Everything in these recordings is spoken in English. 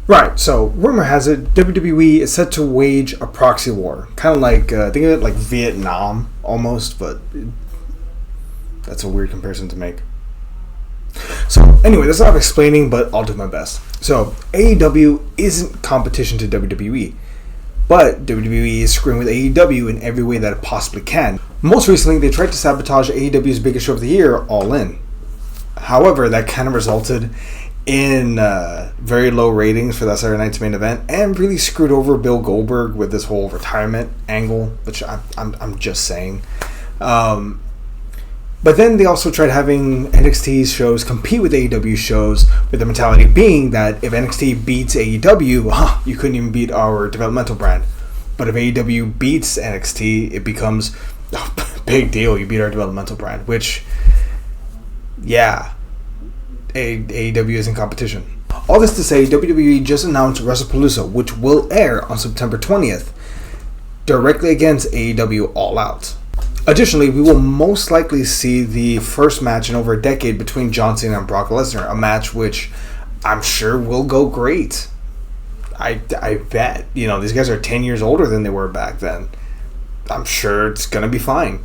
Right, so rumor has it WWE is set to wage a proxy war. Kind of like, think of it like Vietnam almost, but that's a weird comparison to make. So, anyway, that's a lot of explaining, but I'll do my best. So, AEW isn't competition to WWE, but WWE is screwing with AEW in every way that it possibly can. Most recently, they tried to sabotage AEW's biggest show of the year, All In. However, that kind of resulted in very low ratings for that Saturday night's main event, and really screwed over Bill Goldberg with this whole retirement angle, which I'm just saying. But then they also tried having NXT's shows compete with AEW shows, with the mentality being that if NXT beats AEW, you couldn't even beat our developmental brand. But if AEW beats NXT, it becomes a big deal. You beat our developmental brand, which, yeah, AEW is in competition. All this to say, WWE just announced WrestlePalooza, which will air on September 20th, directly against AEW All Out. Additionally, we will most likely see the first match in over a decade between John Cena and Brock Lesnar, a match which I'm sure will go great. I bet. You know, these guys are 10 years older than they were back then. I'm sure it's going to be fine.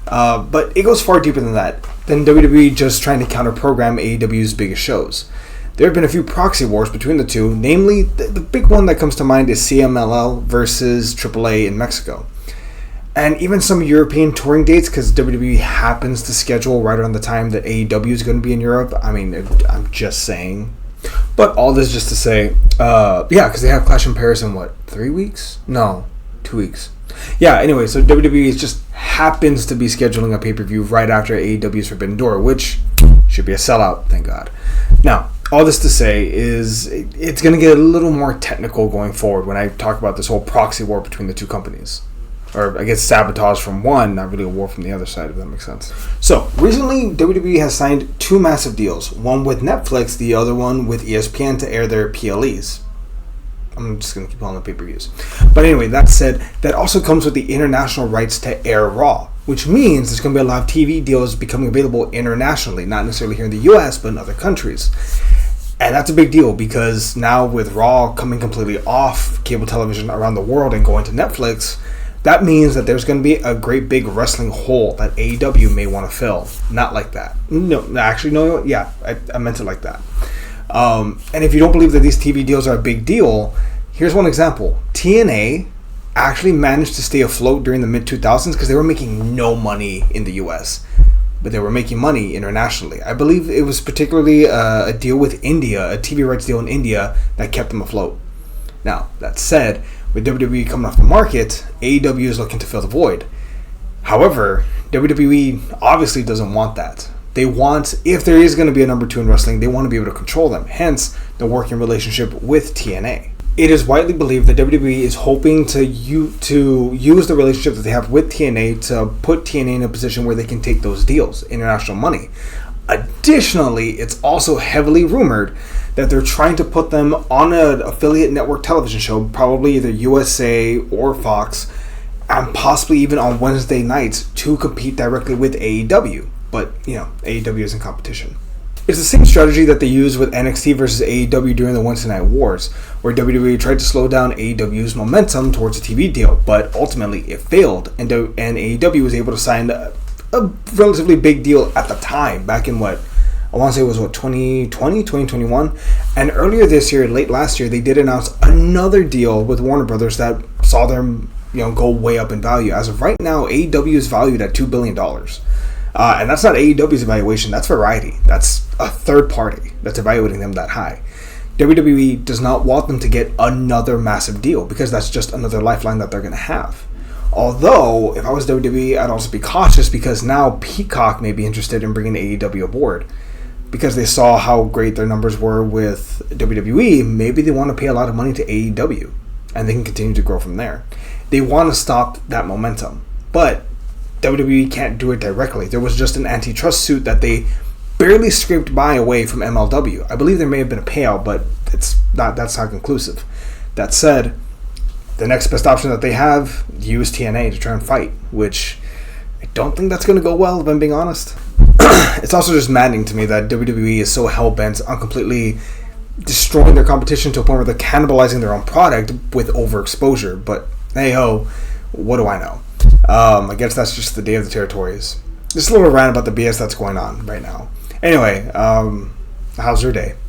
But it goes far deeper than that. Than WWE just trying to counter-program AEW's biggest shows. There have been a few proxy wars between the two, namely, the big one that comes to mind is CMLL versus AAA in Mexico. And even some European touring dates, because WWE happens to schedule right around the time that AEW is going to be in Europe. I mean, I'm just saying. But all this just to say, because they have Clash in Paris in, 3 weeks? No, 2 weeks. Yeah, anyway, so WWE just happens to be scheduling a pay-per-view right after AEW's Forbidden Door, which should be a sellout, thank God. Now, all this to say is it's going to get a little more technical going forward when I talk about this whole proxy war between the two companies. Or I guess sabotage from one, not really a war from the other side, if that makes sense. So, recently, WWE has signed two massive deals. One with Netflix, the other one with ESPN to air their PLEs. I'm just going to keep calling them pay-per-views. But anyway, that said, that also comes with the international rights to air Raw, which means there's going to be a lot of TV deals becoming available internationally, not necessarily here in the US, but in other countries. And that's a big deal because now with Raw coming completely off cable television around the world and going to Netflix, that means that there's going to be a great big wrestling hole that AEW may want to fill. Not like that. No, actually, no. Yeah, I meant it like that. And if you don't believe that these TV deals are a big deal, here's one example. TNA actually managed to stay afloat during the mid-2000s because they were making no money in the US, but they were making money internationally. I believe it was particularly a deal with India, a TV rights deal in India, that kept them afloat. Now, that said, with WWE coming off the market, AEW is looking to fill the void. However, WWE obviously doesn't want that. They want, if there is going to be a number 2 in wrestling, they want to be able to control them. Hence, the working relationship with TNA. It is widely believed that WWE is hoping to use the relationship that they have with TNA to put TNA in a position where they can take those deals, international money. Additionally, it's also heavily rumored that they're trying to put them on an affiliate network television show, probably either USA or Fox, and possibly even on Wednesday nights to compete directly with AEW. But, AEW is in competition. It's the same strategy that they used with NXT versus AEW during the Wednesday Night Wars, where WWE tried to slow down AEW's momentum towards a TV deal, but ultimately it failed, and AEW was able to sign a relatively big deal at the time, back in I want to say it was 2020, 2021. And earlier this year, late last year, they did announce another deal with Warner Brothers that saw them, go way up in value. As of right now, AEW is valued at $2 billion. And that's not AEW's evaluation, that's Variety. That's a third party that's evaluating them that high. WWE does not want them to get another massive deal because that's just another lifeline that they're going to have. Although, if I was WWE, I'd also be cautious because now Peacock may be interested in bringing AEW aboard. Because they saw how great their numbers were with WWE, maybe they want to pay a lot of money to AEW. And they can continue to grow from there. They want to stop that momentum. But WWE can't do it directly. There was just an antitrust suit that they barely scraped by away from MLW. I believe there may have been a payout, but that's not conclusive. That said, the next best option that they have, use TNA to try and fight, which I don't think that's going to go well, if I'm being honest. It's also just maddening to me that WWE is so hell-bent on completely destroying their competition to a point where they're cannibalizing their own product with overexposure. But hey ho, what do I know? I guess that's just the day of the territories. Just a little rant about the BS that's going on right now. Anyway, how's your day?